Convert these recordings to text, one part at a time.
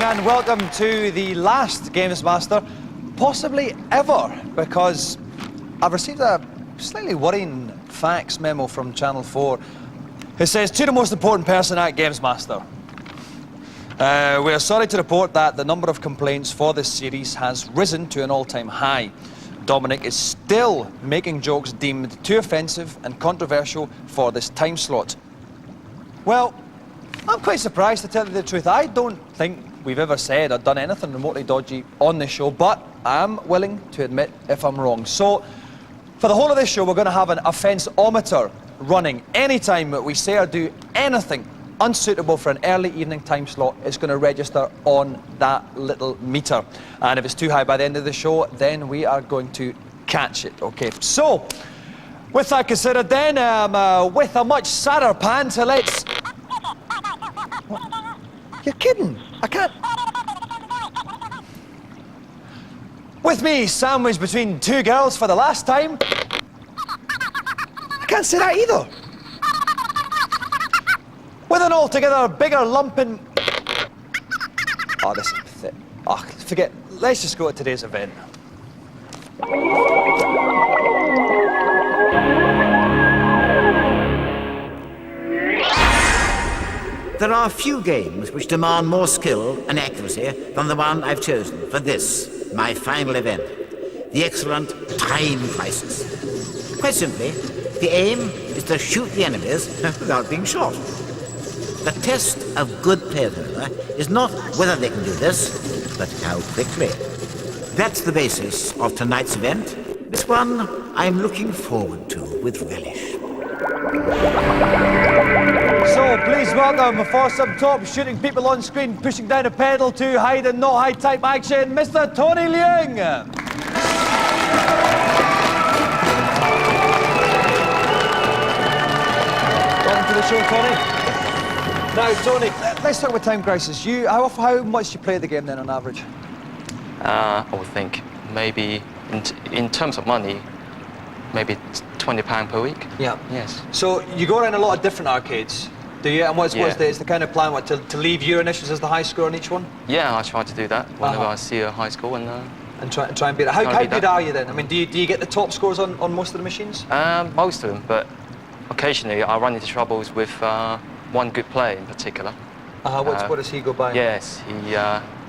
and welcome to the last GamesMaster, possibly ever, because I've received a slightly worrying fax memo from Channel 4. It says, to the most important person at GamesMaster, we are sorry to report that the number of complaints for this series has risen to an all-time high. Dominic is still making jokes deemed too offensive and controversial for this time slot. Well, I'm quite surprised, to tell you the truth. I don't think we've ever said or done anything remotely dodgy on this show, but I'm willing to admit if I'm wrong. So, for the whole of this show, we're going to have an offence-ometer running. Anytime we say or do anything unsuitable for an early evening time slot, it's going to register on that little meter. And if it's too high by the end of the show, then we are going to catch it, okay? So, with that considered then, with a much sadder pant, let's... You're kidding. I can't... With me, sandwiched between two girls for the last time. I can't say that either. With an altogether bigger lump in... Oh, this is pathetic. Oh, forget. Let's just go to today's event. There are few games which demand more skill and accuracy than the one I've chosen for this, my final event, the excellent Time Crisis. Quite simply, the aim is to shoot the enemies without being shot. The test of good players, however, is not whether they can do this, but how quickly. That's the basis of tonight's event. It's one I'm looking forward to with relish. So, please welcome, for some top shooting people on screen, pushing down a pedal to hide and not hide type action, Mr. Tony Leung. Welcome to the show, Tony. Now, Tony, let's talk about Time Crisis. How much do you play the game then, on average? I would think maybe, in terms of money, maybe £20 per week. Yeah. Yes. So you go around a lot of different arcades, do you? And what's the kind of plan? What, to leave your initials as the high score on each one? Yeah, I try to do that whenever I see a high score and try and beat it. How good are you then? I mean, do you get the top scores on most of the machines? Most of them, but occasionally I run into troubles with one good player in particular. What does he go by? Yes,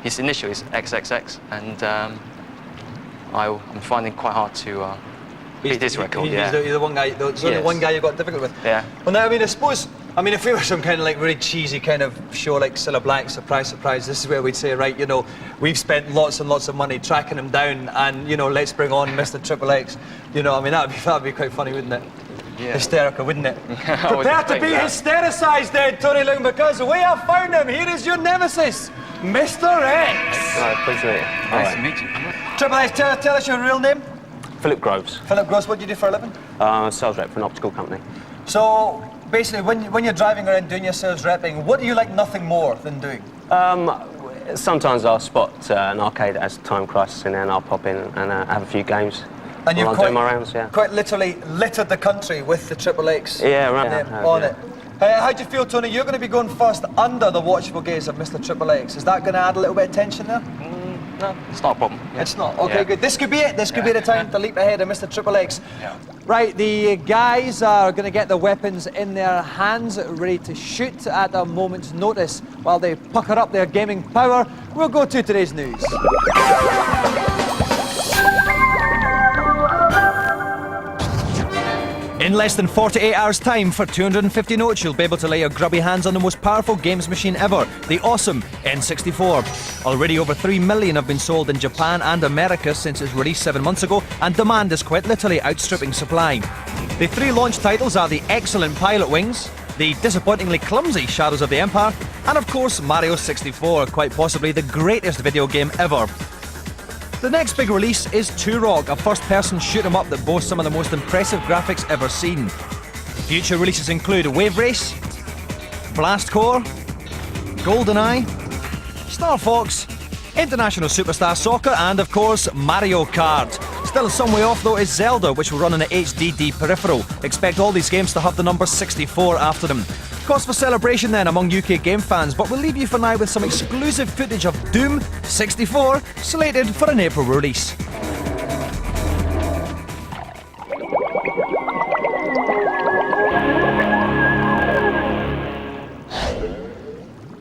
his initial is XXX, and I'm finding it quite hard to beat his record. He's the one guy. There's only one guy you've got difficult with. Yeah. Well, now I mean, I suppose. I mean, if we were some kind of like really cheesy kind of show like Cilla Black, surprise, surprise, this is where we'd say, right, you know, we've spent lots and lots of money tracking him down, and you know, let's bring on Mr. Triple X. You know, I mean, that'd be quite funny, wouldn't it? Yeah. Hysterical, wouldn't it? Prepare to be hystericized then, Tony Leung, because we have found him. Here is your nemesis, Mr. X. Right, pleasure to meet you. Nice to meet you. Triple X, tell us your real name. Philip Groves. Philip Groves, what do you do for a living? Sales rep for an optical company. So, basically, when you're driving around doing your sales repping, what do you like nothing more than doing? Sometimes I'll spot an arcade that has Time Crisis in there, and I'll pop in and have a few games. And you've doing my rounds, yeah. Quite literally littered the country with the Triple X name on it. How do you feel, Tony? You're going to be going first under the watchful gaze of Mr. Triple X. Is that going to add a little bit of tension there? No, it's not a problem. Yeah. It's not? Okay, good. This could be it. This could be the time to leap ahead of Mr. Triple X. Yeah. Right, the guys are going to get the weapons in their hands, ready to shoot at a moment's notice. While they pucker up their gaming power, we'll go to today's news. In less than 48 hours' time, for 250 notes, you'll be able to lay your grubby hands on the most powerful games machine ever, the awesome N64. Already over 3 million have been sold in Japan and America since its release 7 months ago, and demand is quite literally outstripping supply. The three launch titles are the excellent Pilot Wings, the disappointingly clumsy Shadows of the Empire, and of course Mario 64, quite possibly the greatest video game ever. The next big release is Turok, a first-person shoot-'em-up that boasts some of the most impressive graphics ever seen. Future releases include Wave Race, Blast Corps, GoldenEye, Star Fox, International Superstar Soccer, and of course Mario Kart. Still some way off though is Zelda, which will run on an HDD peripheral. Expect all these games to have the number 64 after them. Cause for celebration then among UK game fans, but we'll leave you for now with some exclusive footage of Doom 64, slated for an April release.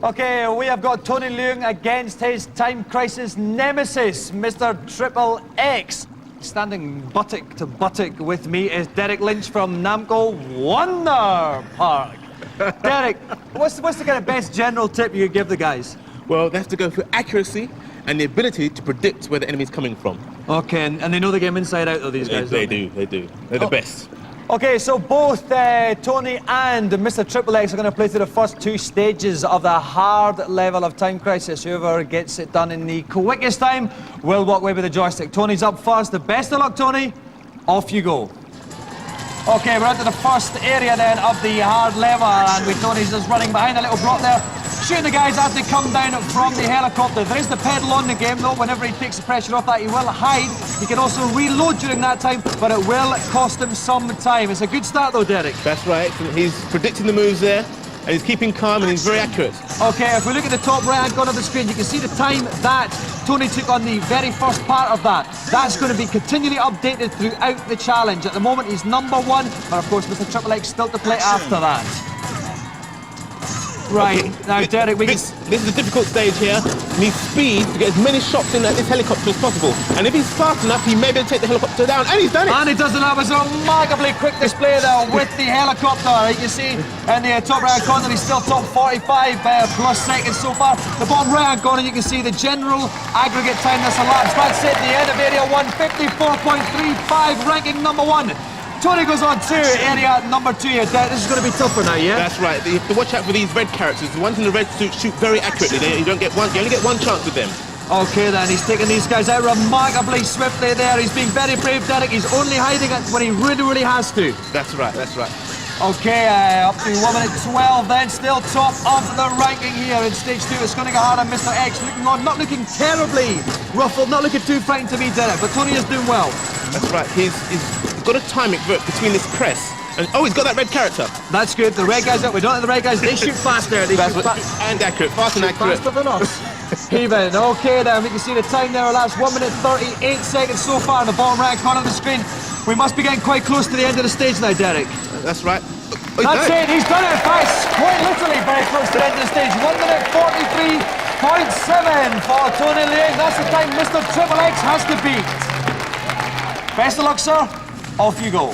Okay, we have got Tony Leung against his Time Crisis nemesis, Mr. Triple X. Standing buttock to buttock with me is Derek Lynch from Namco Wonder Park. Derek, what's the kind of best general tip you give the guys? Well, they have to go for accuracy and the ability to predict where the enemy's coming from. Okay, and they know the game inside out though, these guys, They don't do. They're the best. Okay, so both Tony and Mr. Triple X are going to play through the first two stages of the hard level of Time Crisis. Whoever gets it done in the quickest time will walk away with the joystick. Tony's up first. The best of luck, Tony. Off you go. Okay, we're into the first area then of the hard level, and with Tony's just running behind a little block there, shooting the guys as they come down from the helicopter. There is the pedal on the game though. Whenever he takes the pressure off that, he will hide. He can also reload during that time, but it will cost him some time. It's a good start though, Derek. That's right. He's predicting the moves there, and he's keeping calm, and he's very accurate. Okay, if we look at the top right-hand corner of the screen, you can see the time that Tony took on the very first part of that. That's going to be continually updated throughout the challenge. At the moment, he's number one, but of course, Mr. Triple X still to play after that. Right, Okay. now Derek, This is a difficult stage here. He needs speed to get as many shots in at this helicopter as possible. And if he's fast enough, he may be able to take the helicopter down, and he's done it! And he does it. That was a remarkably quick display there with the helicopter. You can see in the top right hand corner, he's still top 45 plus seconds so far. The bottom right hand corner, you can see the general aggregate time that's elapsed. That's it, the end of area 1, 54.35, ranking number 1. Tony goes on to area number 2 here. This is going to be tougher now, yeah? That's right. You have to watch out for these red characters. The ones in the red suit shoot very accurately. You only get one chance with them. Okay then, he's taking these guys out remarkably swiftly there. He's being very brave, Derek. He's only hiding it when he really has to. That's right. Okay, up to 1 minute 12 then, still top of the ranking here in stage 2. It's going to go hard on Mr. X, looking on, not looking terribly ruffled, not looking too frightened to me, Derek, but Tony is doing well. That's right. He's got a timing between this press. And, oh, he's got that red character. That's good. The red guys, we don't have the red guys, they shoot faster. They shoot and accurate, fast and accurate. faster than us. Even. Okay then, we can see the time there, last 1 minute 38 seconds so far in the bottom right corner of the screen. We must be getting quite close to the end of the stage now, Derek. That's right. That's it, he's done it, in fact, quite literally very close to the end of the stage. 1 minute 43.7 for Tony Leung. That's the time Mr. Triple X has to beat. Best of luck, sir. Off you go.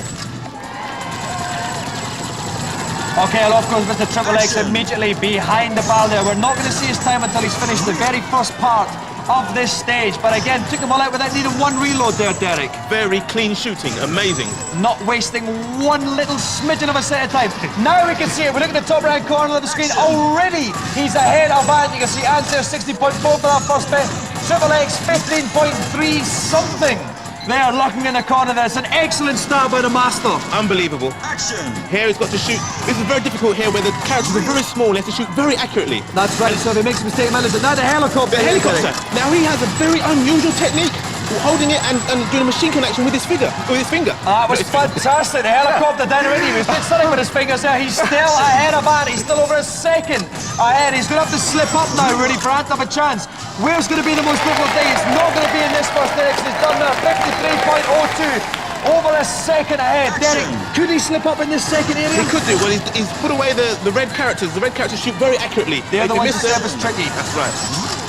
Okay, well, of course, Mr. Triple X immediately behind the bar there. We're not going to see his time until he's finished the very first part of this stage. But again, took him all out without needing one reload there, Derek. Very clean shooting, amazing. Not wasting one little smidgen of a set of time. Now we can see it. We look at the top right corner of the screen. Already he's ahead of Ant. You can see Ant there 60.4 for that first bit. Triple X 15.3 something. They are locking in the corner there. It's an excellent start by the Master. Unbelievable. Action. Here he's got to shoot. This is very difficult here where the characters are very small. He has to shoot very accurately. That's right. So if he makes a mistake, now the helicopter. The helicopter. Now he has a very unusual technique. Holding it and doing a machine connection with his finger. That was fantastic. The helicopter down already. He was doing something with his fingers there. He's still ahead of Ant. He's still over a second ahead. He's going to have to slip up now, really, for Ant to have a chance. Where's going to be the most difficult thing? It's not going to be in this first direction. He's done there. 53.02. Over a second ahead. Derek, could he slip up in this second area? He could do. Well, he's put away the red characters. The red characters shoot very accurately. They're the ones that is tricky. That's right.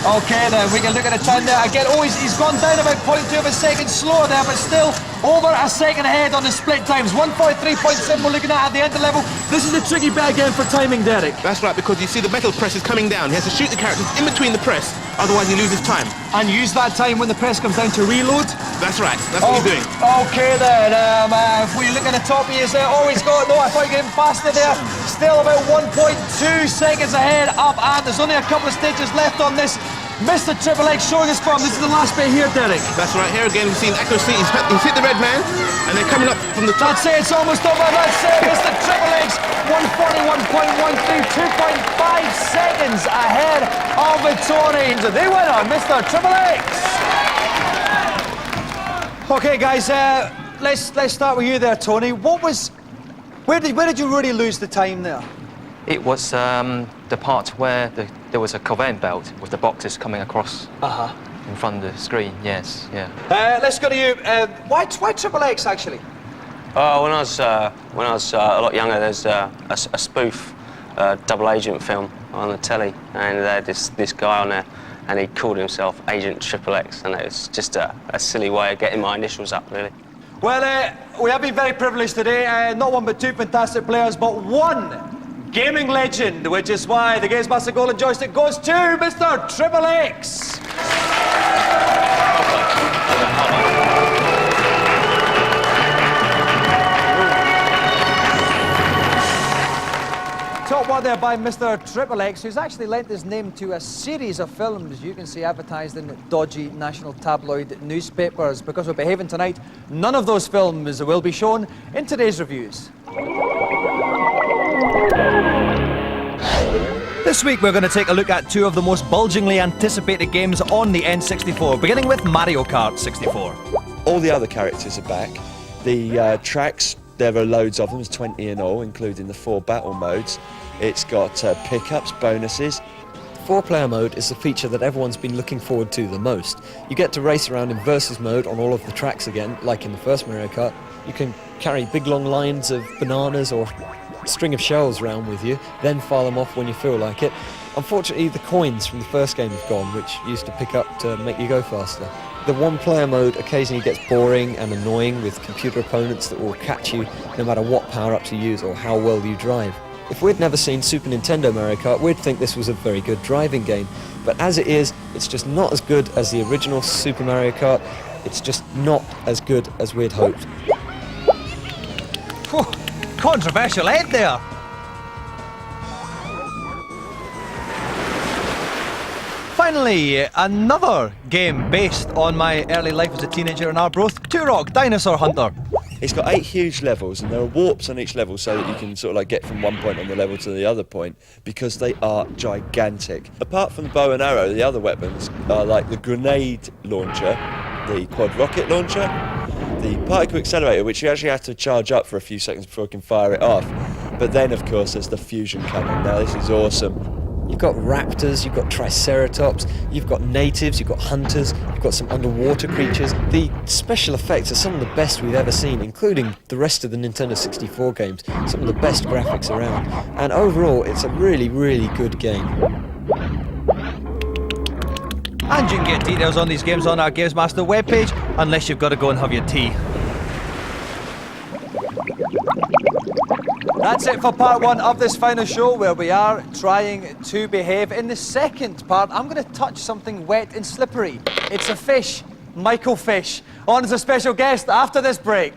Okay then, we can look at the time there. Again, he's gone down about 0.2 of a second slower there, but still over a second ahead on the split times. 143.7 we're looking at the end of the level. This is the tricky bit again for timing, Derek. That's right, because you see the metal press is coming down. He has to shoot the characters in between the press, otherwise he loses time. And use that time when the press comes down to reload? That's right, that's what he's doing. Okay then, if we look at the top, he is there. Oh, he's got, no, I thought he got even faster there. Still about 1.2 seconds ahead up, and there's only a couple of stages left on this. Mr. Triple X showing us from. This is the last bit here, Derek. That's right, here again we've seen accuracy. He's hit the red man, and they're coming up from the top. That's it, it's almost over. That's it, Mr. Triple X, 141.13, 2.5 seconds ahead of the Tony. The winner, Mr. Triple X. Okay, guys, let's start with you there, Tony. Where did you really lose the time there? It was the part where there was a conveyor belt with the boxes coming across in front of the screen. Yes, yeah. Let's go to you. Why Triple X actually? When I was a lot younger, there's a spoof double agent film on the telly, and they had this guy on there, and he called himself Agent Triple X, and it was just a silly way of getting my initials up, really. Well, we have been very privileged today. Not one but two fantastic players, but one gaming legend, which is why the GamesMaster Golden Joystick goes to Mr. Triple X. Top one there by Mr. Triple X, who's actually lent his name to a series of films you can see advertised in dodgy national tabloid newspapers. Because we're behaving tonight, none of those films will be shown in today's reviews. This week we're going to take a look at two of the most bulgingly anticipated games on the N64, beginning with Mario Kart 64. All the other characters are back. The tracks, there are loads of them, there's 20 in all, including the 4 battle modes. It's got pickups, bonuses. 4-player mode is the feature that everyone's been looking forward to the most. You get to race around in versus mode on all of the tracks again, like in the first Mario Kart. You can carry big long lines of bananas or a string of shells around with you, then fire them off when you feel like it. Unfortunately, the coins from the first game have gone, which you used to pick up to make you go faster. The 1-player mode occasionally gets boring and annoying with computer opponents that will catch you no matter what power-ups you use or how well you drive. If we'd never seen Super Nintendo Mario Kart, we'd think this was a very good driving game. But as it is, it's just not as good as the original Super Mario Kart. It's just not as good as we'd hoped. Whew, controversial head there. Finally, another game based on my early life as a teenager in Arbroath, Turok Dinosaur Hunter. It's got 8 huge levels, and there are warps on each level so that you can sort of like get from one point on the level to the other point, because they are gigantic. Apart from the bow and arrow, the other weapons are like the grenade launcher, the quad rocket launcher, the particle accelerator, which you actually have to charge up for a few seconds before you can fire it off. But then, of course, there's the fusion cannon. Now, this is awesome. You've got raptors, you've got triceratops, you've got natives, you've got hunters, you've got some underwater creatures. The special effects are some of the best we've ever seen, including the rest of the Nintendo 64 games. Some of the best graphics around. And overall, it's a really, really good game. And you can get details on these games on our GamesMaster webpage, unless you've got to go and have your tea. That's it for part 1 of this final show, where we are trying to behave. In the second part, I'm going to touch something wet and slippery. It's a fish, Michael Fish, on as a special guest after this break.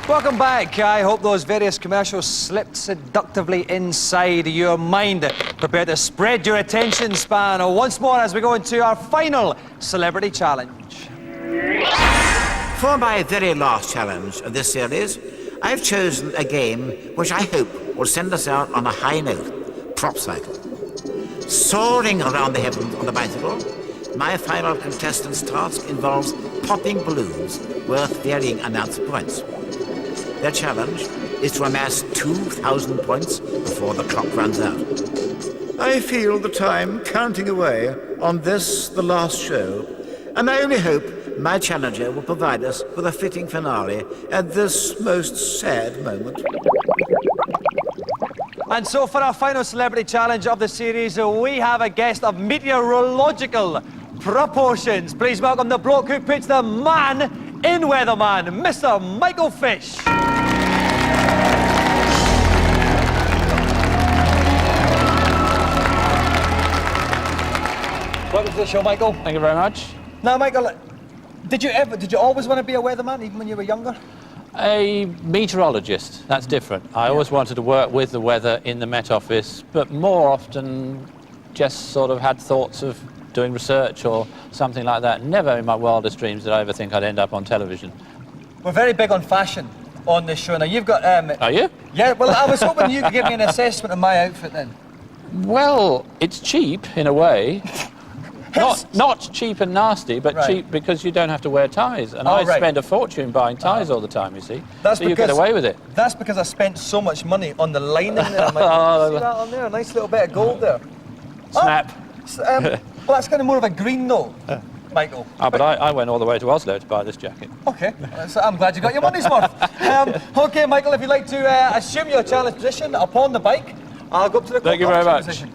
Welcome back. I hope those various commercials slipped seductively inside your mind. Prepare to spread your attention span once more as we go into our final celebrity challenge. For my very last challenge of this series, I've chosen a game which I hope will send us out on a high note, Prop Cycle. Soaring around the heavens on the bicycle, my final contestant's task involves popping balloons worth varying amounts of points. Their challenge is to amass 2,000 points before the clock runs out. I feel the time counting away on this, the last show, and I only hope my challenger will provide us with a fitting finale at this most sad moment. And so for our final celebrity challenge of the series, we have a guest of meteorological proportions. Please welcome the bloke who puts the man in Weatherman, Mr. Michael Fish. Welcome to the show, Michael. Thank you very much. Now, Michael, did you always want to be a weatherman, even when you were younger? A meteorologist, that's different. I always wanted to work with the weather in the Met Office, but more often just sort of had thoughts of doing research or something like that. Never in my wildest dreams did I ever think I'd end up on television. We're very big on fashion. on the show. Now, you've got... Are you? Yeah, well, I was hoping you could give me an assessment of my outfit then. Well, it's cheap in a way. Not cheap and nasty, but cheap because you don't have to wear ties. And I spend a fortune buying ties all the time, you see. So you get away with it. That's because I spent so much money on the lining there. Michael. See that on there? A nice little bit of gold there. Snap. Well, that's kind of more of a green though, Michael. Oh, but I went all the way to Oslo to buy this jacket. Okay, so I'm glad you got your money's worth. Okay, Michael, if you'd like to assume your challenge position upon the bike, I'll go up to the Thank you very much. position.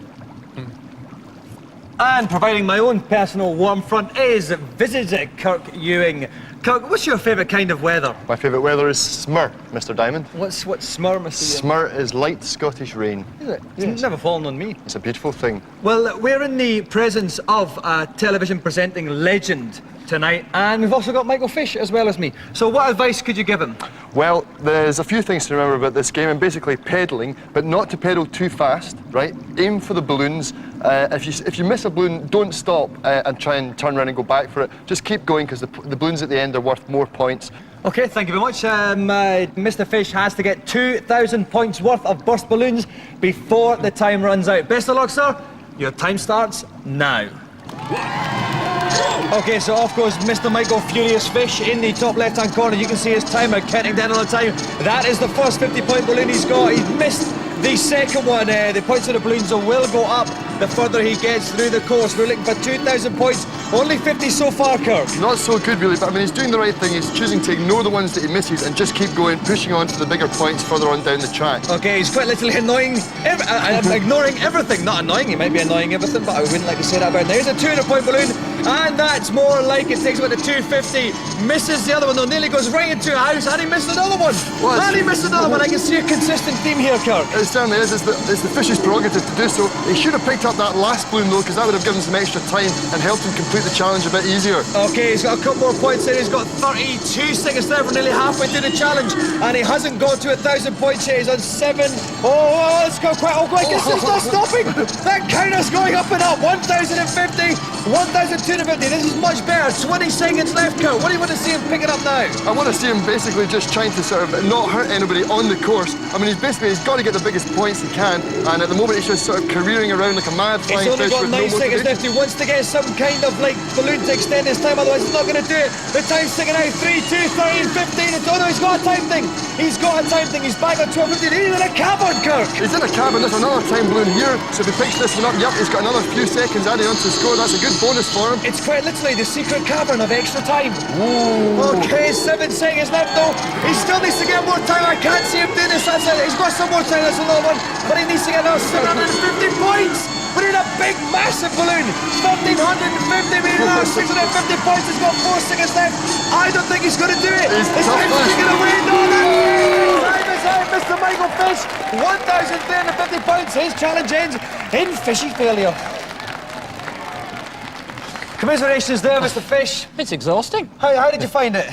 And providing my own personal warm front is Visage Kirk Ewing. Kirk, what's your favourite kind of weather? My favourite weather is smur, Mr. Diamond. What's smur, Mr. Smur is light Scottish rain. Is it? It's never fallen on me. It's a beautiful thing. Well, we're in the presence of a television presenting legend tonight, and we've also got Michael Fish as well as me. So what advice could you give him? Well, there's a few things to remember about this game, and basically pedalling, but not to pedal too fast, right? Aim for the balloons. If you miss a balloon, don't stop and try and turn around and go back for it. Just keep going, because the balloons at the end are worth more points. Okay, thank you very much. Mr. Fish has to get 2,000 points worth of burst balloons before the time runs out. Best of luck, sir. Your time starts now. Okay, so off goes Mr. Michael Furious Fish in the top left-hand corner. You can see his timer counting down on the time. That is the first 50-point balloon he's got. He's missed the second one. The points of the balloons will go up the further he gets through the course. We're looking for 2,000 points. Only 50 so far, Kirk. Not so good, really, but I mean, he's doing the right thing. He's choosing to ignore the ones that he misses and just keep going, pushing on for the bigger points further on down the track. Okay, he's quite literally annoying, ignoring everything. Not annoying, he might be annoying everything, but I wouldn't like to say that about him. There's a 200-point balloon, and that's more like it. Takes about the 250. Misses the other one, though. Nearly goes right into a house, and he missed another one. And he missed another one. I can see a consistent theme here, Kirk. It certainly is. It's the Fish's prerogative to do so. He should have picked up that last balloon, though, because that would have given some extra time and helped him complete the challenge a bit easier. Okay, he's got a couple more points there. He's got 32 seconds there. We're nearly halfway through the challenge, and he hasn't got to 1,000 points yet. He's on 7. Oh, let's go quite. Oh my goodness, it's not stopping. That counter's going up and up. 1,050, 1,250. This is much better. 20 seconds left, Kurt. What do you want to see him pick it up now? I want to see him basically just trying to sort of not hurt anybody on the course. I mean, he's got to get the biggest points he can, and at the moment he's just sort of careering around like a mad flying fish. He's only got 9 seconds left. He wants to get some kind of like balloon to extend his time, otherwise he's not going to do it. The time's ticking out. 3, 2, 13, 15. Oh no, he's got a time thing. He's got a time thing. He's back on 12:15. He's in a cavern, Kirk. He's in a cavern. There's another time balloon here. So if he picks this one up, yep, he's got another few seconds adding onto the score. That's a good bonus for him. It's quite literally the secret cavern of extra time. Ooh. Okay, 7 seconds left though. He still needs to get more time. I can't see him doing this. That's it. He's got some more time. That's another one. But he needs to get another 750 points. But in a big, massive balloon. 1,550 metres now. 650 points. He's got 4 seconds left. I don't think he's going to do it. His time's taking away. No, time is out. Mr. Michael Fish. 1,350 points. His challenge ends in fishy failure. Commiserations there, Mr. Fish. It's exhausting. How did you find it?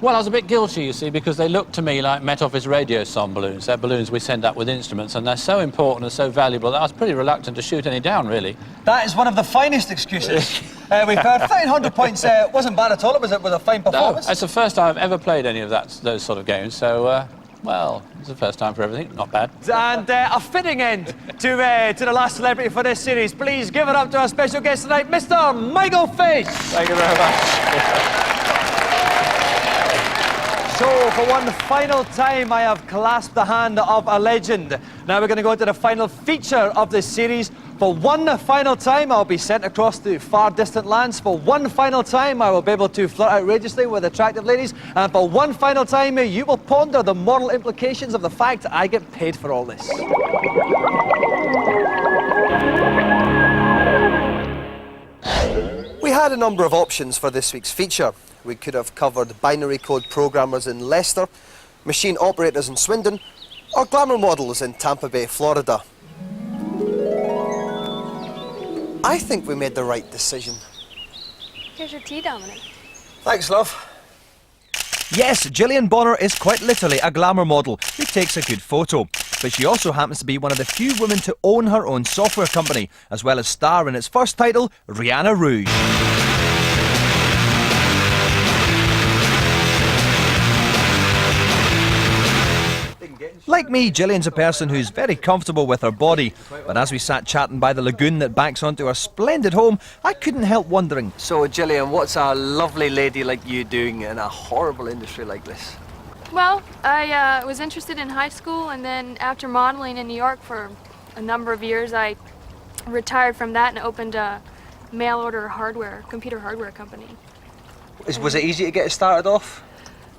Well, I was a bit guilty, you see, because they look to me like Met Office radio som balloons. They're balloons we send up with instruments, and they're so important and so valuable that I was pretty reluctant to shoot any down, really. That is one of the finest excuses we've heard. 1,500 points wasn't bad at all. It was a fine performance. No, it's the first time I've ever played any of those sort of games, so, well, it's the first time for everything. Not bad. And a fitting end to the last celebrity for this series. Please give it up to our special guest tonight, Mr. Michael Fish. Thank you very much. So, for one final time, I have clasped the hand of a legend. Now we're going to go into the final feature of this series. For one final time, I'll be sent across to far distant lands. For one final time, I will be able to flirt outrageously with attractive ladies. And for one final time, you will ponder the moral implications of the fact I get paid for all this. We had a number of options for this week's feature. We could have covered binary code programmers in Leicester, machine operators in Swindon, or glamour models in Tampa Bay, Florida. I think we made the right decision. Here's your tea, Dominic. Thanks, love. Yes, Gillian Bonner is quite literally a glamour model who takes a good photo. But she also happens to be one of the few women to own her own software company, as well as star in its first title, Rihanna Rouge. Like me, Gillian's a person who's very comfortable with her body, but as we sat chatting by the lagoon that backs onto her splendid home, I couldn't help wondering. So, Gillian, what's a lovely lady like you doing in a horrible industry like this? Well, I was interested in high school, and then after modeling in New York for a number of years, I retired from that and opened a mail-order computer hardware company. Was it easy to get started off?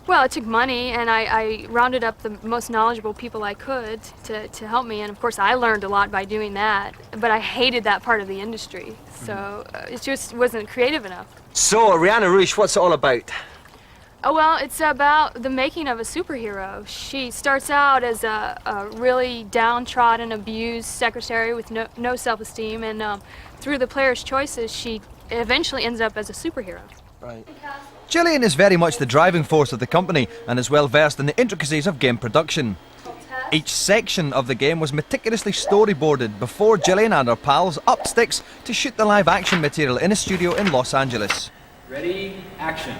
Well, it took money, and I rounded up the most knowledgeable people I could to help me, and of course I learned a lot by doing that, but I hated that part of the industry, so it just wasn't creative enough. So, Rihanna Rouge, what's it all about? Oh, well, it's about the making of a superhero. She starts out as a really downtrodden, abused secretary with no self-esteem, and through the player's choices, she eventually ends up as a superhero. Right. Gillian is very much the driving force of the company and is well versed in the intricacies of game production. Each section of the game was meticulously storyboarded before Gillian and her pals upped sticks to shoot the live action material in a studio in Los Angeles. Ready, action.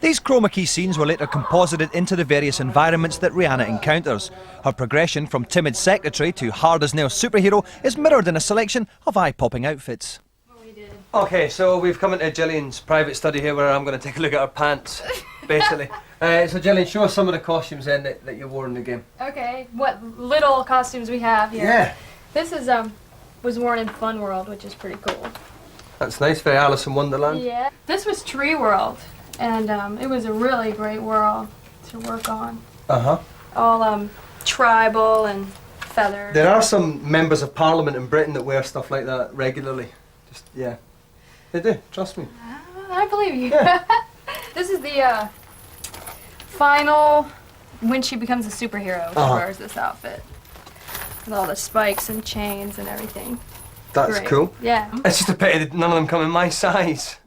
These chroma key scenes were later composited into the various environments that Rihanna encounters. Her progression from timid secretary to hard-as-nails superhero is mirrored in a selection of eye-popping outfits. Okay, so we've come into Gillian's private study here where I'm going to take a look at her pants, basically. So Gillian, show us some of the costumes then that you wore in the game. Okay, what little costumes we have here. Yeah. This is was worn in Fun World, which is pretty cool. That's nice, very Alice in Wonderland. Yeah. This was Tree World, and it was a really great world to work on. Uh-huh. All tribal and feathered. There are some members of Parliament in Britain that wear stuff like that regularly. Just, yeah. They do, trust me. I believe you. Yeah. This is the final, when she becomes a superhero, she wears this outfit. With all the spikes and chains and everything. That's Great. cool. Yeah. It's just a pity that none of them come in my size.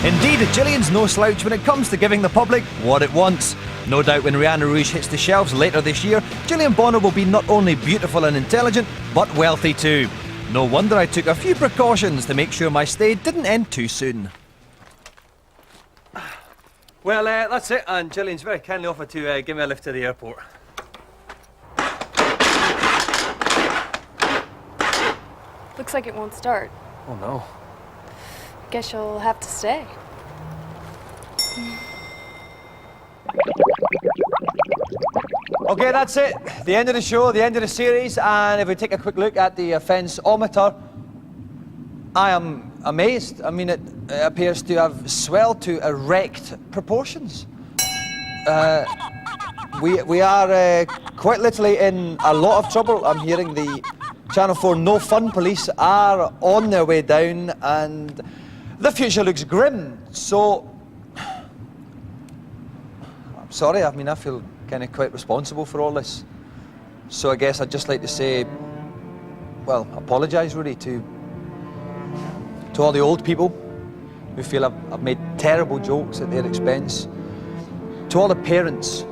Indeed, Gillian's no slouch when it comes to giving the public what it wants. No doubt when Rihanna Rouge hits the shelves later this year, Gillian Bonner will be not only beautiful and intelligent, but wealthy too. No wonder I took a few precautions to make sure my stay didn't end too soon. Well, that's it, and Gillian's very kindly offered to give me a lift to the airport. Looks like it won't start. Oh no. Guess you'll have to stay. Okay, that's it. The end of the show, the end of the series, and if we take a quick look at the offence-ometer, I am amazed. I mean, it appears to have swelled to erect proportions. We are quite literally in a lot of trouble. I'm hearing the Channel 4 No Fun police are on their way down, and the future looks grim. So, I'm sorry, I mean, I feel kind of quite responsible for all this. So I guess I'd just like to say, well, apologise really to all the old people who feel I've made terrible jokes at their expense, to all the parents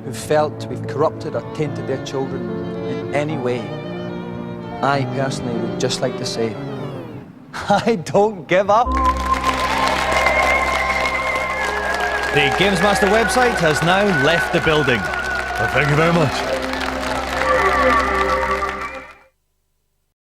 who felt we've corrupted or tainted their children in any way. I personally would just like to say, I don't give up. The GamesMaster website has now left the building. Well, thank you very much.